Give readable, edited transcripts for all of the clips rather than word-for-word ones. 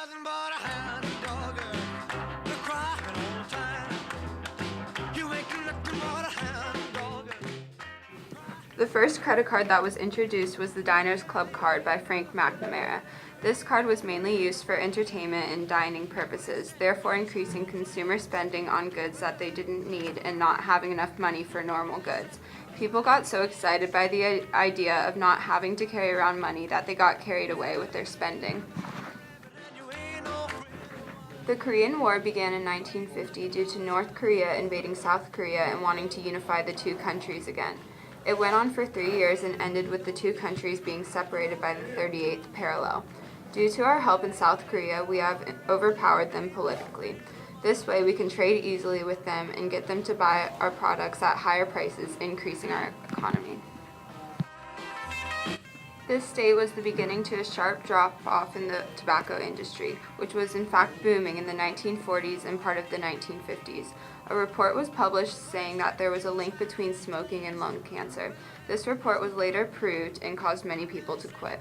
hasn't bought a hound dog. They're crying all the time. You ain't nothing but a hound dog. The first credit card that was introduced was the Diners Club card by Frank McNamara. This card was mainly used for entertainment and dining purposes, therefore increasing consumer spending on goods that they didn't need and not having enough money for normal goods. People got so excited by the idea of not having to carry around money that they got carried away with their spending. The Korean War began in 1950 due to North Korea invading South Korea and wanting to unify the two countries again. It went on for 3 years and ended with the two countries being separated by the 38th parallel. Due to our help in South Korea, we have overpowered them politically. This way, we can trade easily with them and get them to buy our products at higher prices, increasing our economy. This state was the beginning to a sharp drop-off in the tobacco industry, which was in fact booming in the 1940s and part of the 1950s. A report was published saying that there was a link between smoking and lung cancer. This report was later proved and caused many people to quit.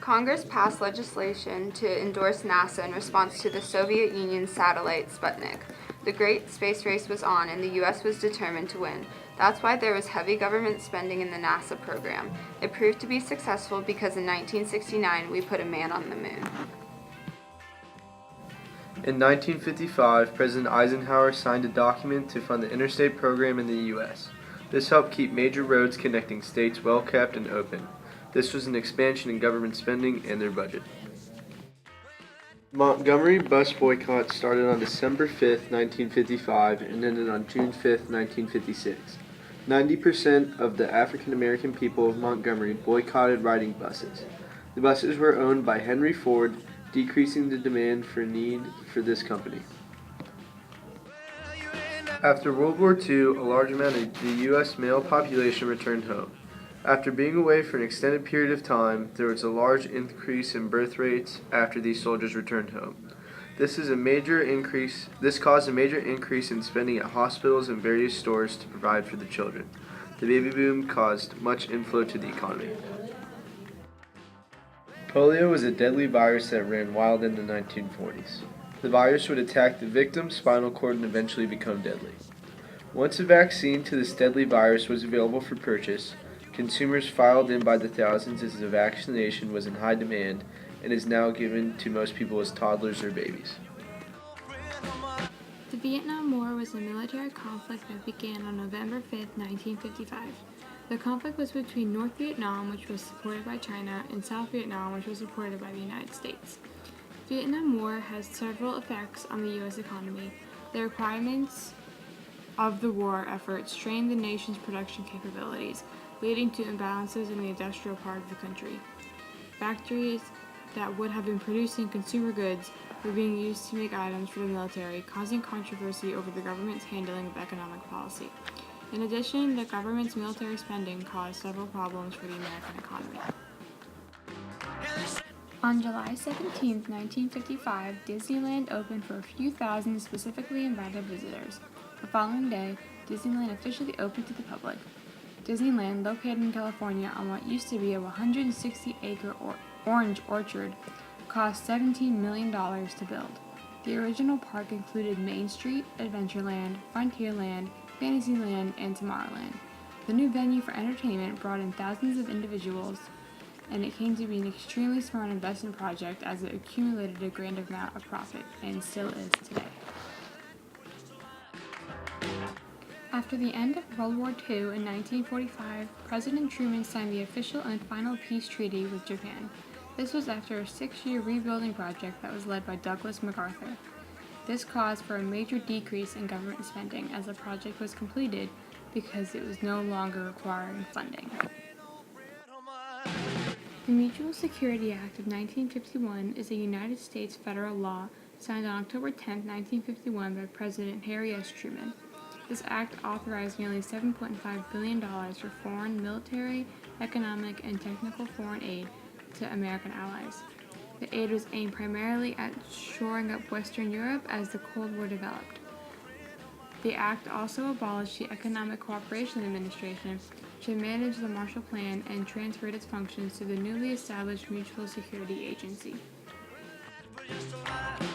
Congress passed legislation to endorse NASA in response to the Soviet Union's satellite Sputnik. The great space race was on, and the U.S. was determined to win. That's why there was heavy government spending in the NASA program. It proved to be successful because in 1969 we put a man on the moon. In 1955, President Eisenhower signed a document to fund the interstate program in the U.S. This helped keep major roads connecting states well kept and open. This was an expansion in government spending and their budget. Montgomery bus boycott started on December 5, 1955 and ended on June 5, 1956. 90% of the African American people of Montgomery boycotted riding buses. The buses were owned by Henry Ford, decreasing the demand for this company. After World War II, a large amount of the U.S. male population returned home. After being away for an extended period of time, there was a large increase in birth rates after these soldiers returned home. This caused a major increase in spending at hospitals and various stores to provide for the children. The baby boom caused much inflow to the economy. Polio was a deadly virus that ran wild in the 1940s. The virus would attack the victim's spinal cord and eventually become deadly. Once a vaccine to this deadly virus was available for purchase, consumers filed in by the thousands as the vaccination was in high demand and is now given to most people as toddlers or babies. The Vietnam War was a military conflict that began on November 5, 1955. The conflict was between North Vietnam, which was supported by China, and South Vietnam, which was supported by the United States. The Vietnam War has several effects on the U.S. economy. The requirements of the war effort strained the nation's production capabilities, leading to imbalances in the industrial part of the country. Factories that would have been producing consumer goods were being used to make items for the military, causing controversy over the government's handling of economic policy. In addition, the government's military spending caused several problems for the American economy. On July 17, 1955, Disneyland opened for a few thousand specifically invited visitors. The following day, Disneyland officially opened to the public. Disneyland, located in California on what used to be a 160-acre orange orchard, cost $17 million to build. The original park included Main Street, Adventureland, Frontierland, Fantasyland, and Tomorrowland. The new venue for entertainment brought in thousands of individuals, and it came to be an extremely smart investment project as it accumulated a grand amount of profit, and still is today. After the end of World War II in 1945, President Truman signed the official and final peace treaty with Japan. This was after a 6-year rebuilding project that was led by Douglas MacArthur. This caused for a major decrease in government spending as the project was completed because it was no longer requiring funding. The Mutual Security Act of 1951 is a United States federal law signed on October 10, 1951 by President Harry S. Truman. This act authorized nearly $7.5 billion for foreign military, economic, and technical foreign aid to American allies. The aid was aimed primarily at shoring up Western Europe as the Cold War developed. The act also abolished the Economic Cooperation Administration, to manage the Marshall Plan and transferred its functions to the newly established Mutual Security Agency. For just a ride.